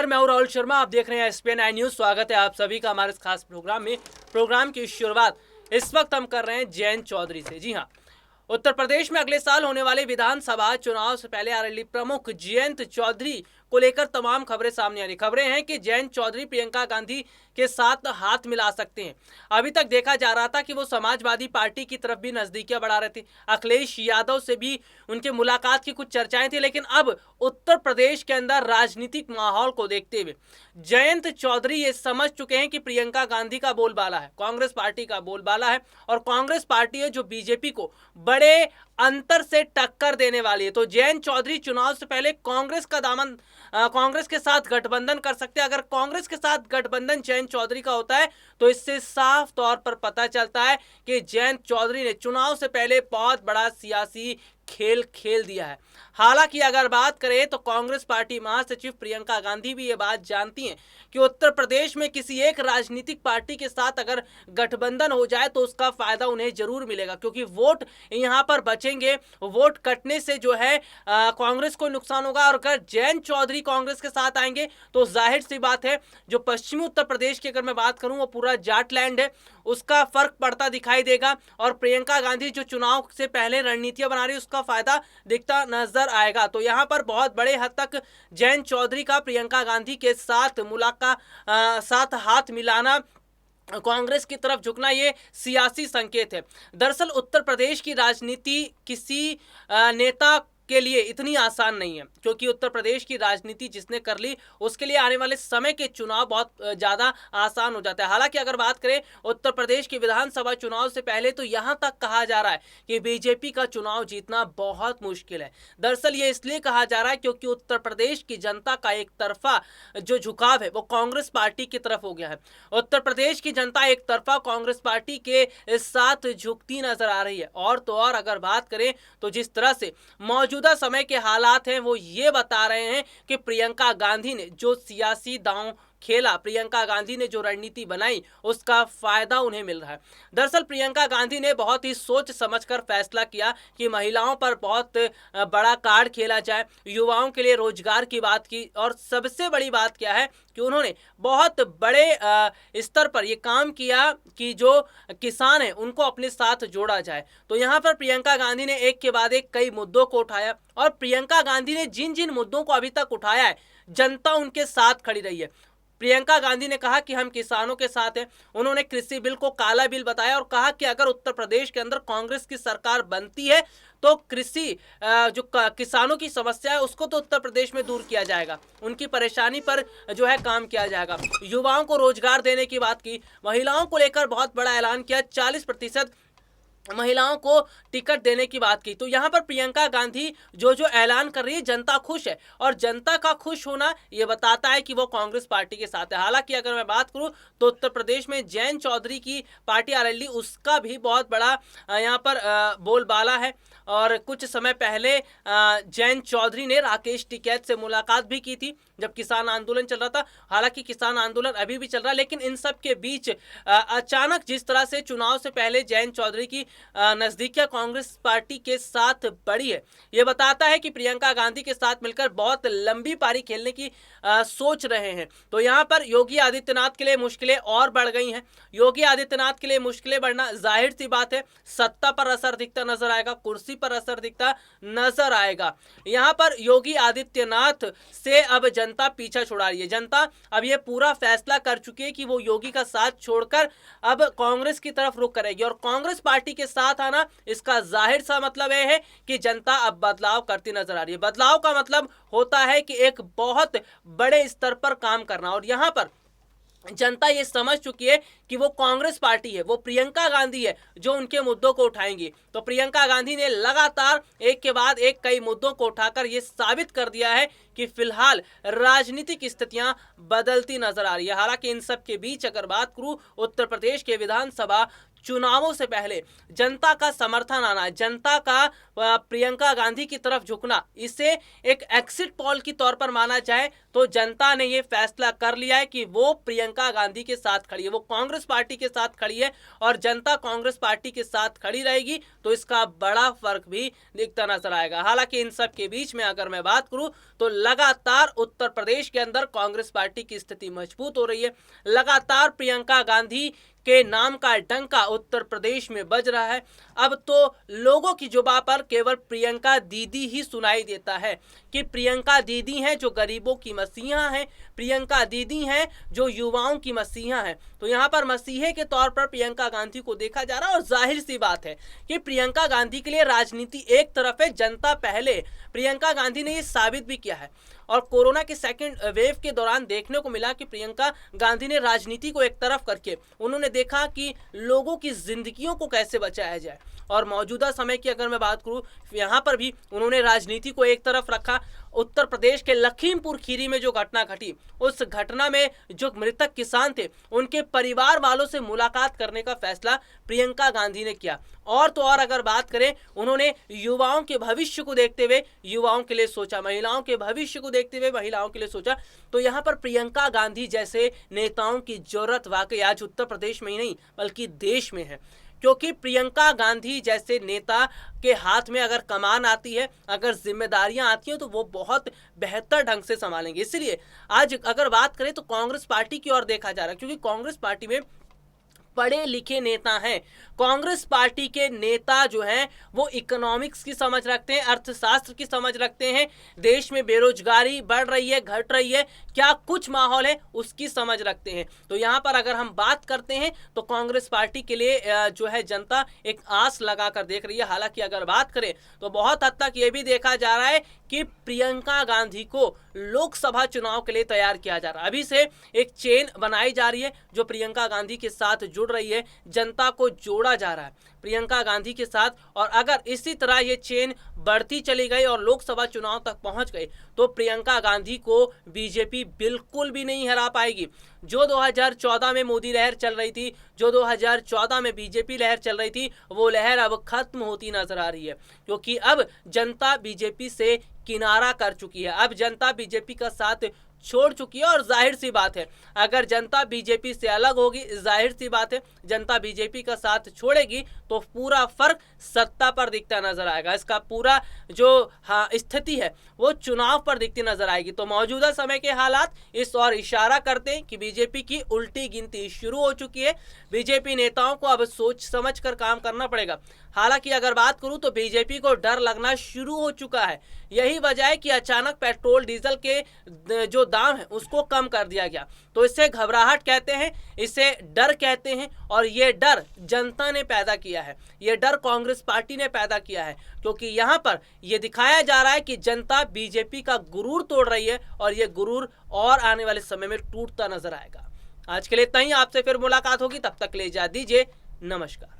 मैं हूं राहुल शर्मा। आप देख रहे हैं SPN न्यूज। स्वागत है आप सभी का हमारे इस खास प्रोग्राम में। प्रोग्राम की शुरुआत इस वक्त हम कर रहे हैं जयंत चौधरी से। जी हां, उत्तर प्रदेश में अगले साल होने वाले विधानसभा चुनाव से पहले आरएलडी प्रमुख जयंत चौधरी को लेकर तमाम खबरें सामने आ रही। खबरें हैं कि जयंत चौधरी प्रियंका गांधी के साथ हाथ मिला सकते हैं। अभी तक देखा जा रहा था कि वो समाजवादी पार्टी की तरफ भी नजदीकियां बढ़ा रहे थे। अखिलेश यादव से भी उनके मुलाकात की कुछ चर्चाएं थी, लेकिन अब उत्तर प्रदेश के अंदर राजनीतिक माहौल को देखते हुए जयंत चौधरी ये समझ चुके हैं कि प्रियंका गांधी का बोलबाला है, कांग्रेस पार्टी का बोलबाला है, और कांग्रेस पार्टी है जो बीजेपी को बड़े अंतर से टक्कर देने वाली है। तो जयंत चौधरी चुनाव से पहले कांग्रेस के साथ गठबंधन कर सकते हैं। अगर कांग्रेस के साथ गठबंधन जयंत चौधरी का होता है तो इससे साफ तौर पर पता चलता है कि जयंत चौधरी ने चुनाव से पहले बहुत बड़ा सियासी खेल खेल दिया है। हालांकि अगर बात करें तो कांग्रेस पार्टी महासचिव प्रियंका गांधी भी ये बात जानती हैं कि उत्तर प्रदेश में किसी एक राजनीतिक पार्टी के साथ अगर गठबंधन हो जाए तो उसका फायदा उन्हें जरूर मिलेगा, क्योंकि वोट यहां पर बचेंगे। वोट कटने से जो है कांग्रेस को नुकसान होगा, और अगर जयंत चौधरी कांग्रेस के साथ आएंगे तो जाहिर सी बात है जो पश्चिमी उत्तर प्रदेश की अगर मैं बात करूं वो पूरा जाटलैंड है, उसका फर्क पड़ता दिखाई देगा। और प्रियंका गांधी जो चुनाव से पहले रणनीतियां बना रही है उसका फायदा दिखता नजर आएगा। तो यहां पर बहुत बड़े हद तक जयंत चौधरी का प्रियंका गांधी के साथ साथ हाथ मिलाना, कांग्रेस की तरफ झुकना, ये सियासी संकेत है। दरअसल उत्तर प्रदेश की राजनीति किसी नेता के लिए इतनी आसान नहीं है, क्योंकि उत्तर प्रदेश की राजनीति जिसने कर ली उसके लिए आने वाले समय के चुनाव बहुत ज्यादा आसान हो जाता है। हालांकि अगर बात करें उत्तर प्रदेश के विधानसभा चुनाव से पहले तो यहां तक कहा जा रहा है कि बीजेपी का चुनाव जीतना बहुत मुश्किल है। दरअसल ये इसलिए कहा जा रहा है क्योंकि उत्तर प्रदेश की जनता का एक तरफा जो झुकाव है वो कांग्रेस पार्टी की तरफ हो गया है। उत्तर प्रदेश की जनता एक तरफा कांग्रेस पार्टी के साथ झुकती नजर आ रही है। और तो और अगर बात करें तो जिस तरह से मौजूदा समय के हालात हैं वो ये बता रहे हैं कि प्रियंका गांधी ने जो सियासी दांव खेला, प्रियंका गांधी ने जो रणनीति बनाई, उसका फायदा उन्हें मिल रहा है। दरअसल प्रियंका गांधी ने बहुत ही सोच समझकर फैसला किया कि महिलाओं पर बहुत बड़ा कार्ड खेला जाए, युवाओं के लिए रोजगार की बात की, और सबसे बड़ी बात क्या है कि उन्होंने बहुत बड़े स्तर पर यह काम किया कि जो किसान हैं उनको अपने साथ जोड़ा जाए। तो यहाँ पर प्रियंका गांधी ने एक के बाद एक कई मुद्दों को उठाया, और प्रियंका गांधी ने जिन जिन मुद्दों को अभी तक उठाया है जनता उनके साथ खड़ी रही है। प्रियंका गांधी ने कहा कि हम किसानों के साथ हैं। उन्होंने कृषि बिल को काला बिल बताया और कहा कि अगर उत्तर प्रदेश के अंदर कांग्रेस की सरकार बनती है तो कृषि जो किसानों की समस्या है उसको तो उत्तर प्रदेश में दूर किया जाएगा, उनकी परेशानी पर जो है काम किया जाएगा। युवाओं को रोजगार देने की बात की, महिलाओं को लेकर बहुत बड़ा ऐलान किया, 40% महिलाओं को टिकट देने की बात की। तो यहाँ पर प्रियंका गांधी जो जो ऐलान कर रही है जनता खुश है, और जनता का खुश होना ये बताता है कि वो कांग्रेस पार्टी के साथ है। हालांकि अगर मैं बात करूं तो उत्तर प्रदेश में जयंत चौधरी की पार्टी आरएलडी उसका भी बहुत बड़ा यहाँ पर बोलबाला है। और कुछ समय पहले जयंत चौधरी ने राकेश टिकैत से मुलाकात भी की थी जब किसान आंदोलन चल रहा था। हालांकि किसान आंदोलन अभी भी चल रहा है, लेकिन इन सब के बीच अचानक जिस तरह से चुनाव से पहले जयंत चौधरी की नजदीकियां कांग्रेस पार्टी के साथ बढ़ी है, यह बताता है कि प्रियंका गांधी के साथ मिलकर बहुत लंबी पारी खेलने की सोच रहे हैं। तो यहाँ पर योगी आदित्यनाथ के लिए मुश्किलें और बढ़ गई हैं। योगी आदित्यनाथ के लिए मुश्किलें बढ़ना जाहिर सी बात है, सत्ता पर असर दिखता नजर आएगा, कुर्सी पर असर दिखता नजर आएगा। यहाँ पर योगी आदित्यनाथ से अब जनता पीछा छुड़ा रही है। जनता अब यह पूरा फैसला कर चुकी है कि वो योगी का साथ छोड़कर अब कांग्रेस की तरफ रुख करेगी, और कांग्रेस पार्टी के साथ आना इसका जाहिर सा मतलब यह है कि जनता अब बदलाव करती नजर आ रही है। बदलाव का मतलब होता है कि एक बहुत बड़े स्तर पर काम करना, और यहां पर जनता ये समझ चुकी है कि वो कांग्रेस पार्टी है, वो प्रियंका गांधी है जो उनके मुद्दों को उठाएंगी। तो प्रियंका गांधी ने लगातार एक के बाद एक कई मुद्दों को उठाकर ये साबित कर दिया है कि फिलहाल राजनीतिक स्थितियां बदलती नजर आ रही है। हालांकि इन सब के बीच अगर बात करूं उत्तर प्रदेश के विधानसभा चुनावों से पहले जनता का समर्थन आना, जनता का प्रियंका गांधी की तरफ झुकना, इसे एक एग्जिट पोल की तौर पर माना जाए तो जनता ने यह फैसला कर लिया है कि वो प्रियंका गांधी के साथ खड़ी है, वो कांग्रेस पार्टी के साथ खड़ी है, और जनता कांग्रेस पार्टी के साथ खड़ी रहेगी। तो इसका बड़ा फर्क भी दिखता नजर आएगा। हालांकि इन सब के बीच में अगर मैं बात करूं तो लगातार उत्तर प्रदेश के अंदर कांग्रेस पार्टी की स्थिति मजबूत हो रही है। लगातार प्रियंका गांधी के नाम का डंका उत्तर प्रदेश में बज रहा है। अब तो लोगों की जुबान पर केवल प्रियंका दीदी ही सुनाई देता है कि प्रियंका दीदी हैं जो गरीबों की मसीहा हैं, प्रियंका दीदी हैं जो युवाओं की मसीहा हैं। तो यहाँ पर मसीहे के तौर पर प्रियंका गांधी को देखा जा रहा है और जाहिर सी बात है कि प्रियंका गांधी के लिए राजनीति एक तरफ है, जनता पहले। प्रियंका गांधी ने ये साबित भी किया है और कोरोना के सेकंड वेव के दौरान देखने को मिला कि प्रियंका गांधी ने राजनीति को एक तरफ करके उन्होंने देखा कि लोगों की जिंदगियों को कैसे बचाया जाए। और मौजूदा समय की अगर मैं बात करूं, यहाँ पर भी उन्होंने राजनीति को एक तरफ रखा। उत्तर प्रदेश के लखीमपुर खीरी में जो घटना घटी, उस घटना में जो मृतक किसान थे उनके परिवार वालों से मुलाकात करने का फैसला प्रियंका गांधी ने किया। और तो और अगर बात करें, उन्होंने युवाओं के भविष्य को देखते हुए युवाओं के लिए सोचा, महिलाओं के भविष्य को देखते हुए महिलाओं के लिए सोचा। तो यहाँ पर प्रियंका गांधी जैसे नेताओं की जरूरत वाकई आज उत्तर प्रदेश में ही नहीं बल्कि देश में है, क्योंकि प्रियंका गांधी जैसे नेता के हाथ में अगर कमान आती है, अगर जिम्मेदारियां आती हैं तो वो बहुत बेहतर ढंग से संभालेंगे। इसलिए आज अगर बात करें तो कांग्रेस पार्टी की ओर देखा जा रहा है, क्योंकि कांग्रेस पार्टी में पढ़े लिखे नेता हैं। कांग्रेस पार्टी के नेता जो हैं वो इकोनॉमिक्स की समझ रखते हैं, अर्थशास्त्र की समझ रखते हैं, देश में बेरोजगारी बढ़ रही है, घट रही है, क्या कुछ माहौल है उसकी समझ रखते हैं। तो यहाँ पर अगर हम बात करते हैं तो कांग्रेस पार्टी के लिए जो है जनता एक आस लगा कर देख रही है। हालांकि अगर बात करें तो बहुत हद तक ये भी देखा जा रहा है कि प्रियंका गांधी को लोकसभा चुनाव के लिए तैयार किया जा रहा है। अभी से एक चेन बनाई जा रही है जो प्रियंका गांधी के साथ जुड़ रही है, जनता को जोड़ा जा रहा है प्रियंका गांधी के साथ। और अगर इसी तरह ये चेन बढ़ती चली गई और लोकसभा चुनाव तक पहुंच गई तो प्रियंका गांधी को बीजेपी बिल्कुल भी नहीं हरा पाएगी। जो 2014 में मोदी लहर चल रही थी, जो 2014 में बीजेपी लहर चल रही थी, वो लहर अब खत्म होती नजर आ रही है, क्योंकि अब जनता बीजेपी से किनारा कर चुकी है। अब जनता बीजेपी का साथ छोड़ चुकी है और जाहिर सी बात है अगर जनता बीजेपी से अलग होगी, जाहिर सी बात है जनता बीजेपी का साथ छोड़ेगी तो पूरा फर्क सत्ता पर दिखता नजर आएगा। इसका पूरा जो स्थिति है वो चुनाव पर दिखती नजर आएगी। तो मौजूदा समय के हालात इस और इशारा करते हैं कि बीजेपी की उल्टी गिनती शुरू हो चुकी है। बीजेपी नेताओं को अब सोच समझ कर काम करना पड़ेगा। हालांकि अगर बात करूं तो बीजेपी को डर लगना शुरू हो चुका है। यही वजह है कि अचानक पेट्रोल डीजल के जो दाम है उसको कम कर दिया गया। तो इसे घबराहट कहते हैं, इसे डर कहते हैं और ये डर जनता ने पैदा किया है, ये डर कांग्रेस पार्टी ने पैदा किया है, क्योंकि यहाँ पर ये दिखाया जा रहा है कि जनता बीजेपी का गुरूर तोड़ रही है और ये गुरूर और आने वाले समय में टूटता नजर आएगा। आज के लिए इतना ही, आपसे फिर मुलाकात होगी, तब तक ले जा दीजिए, नमस्कार।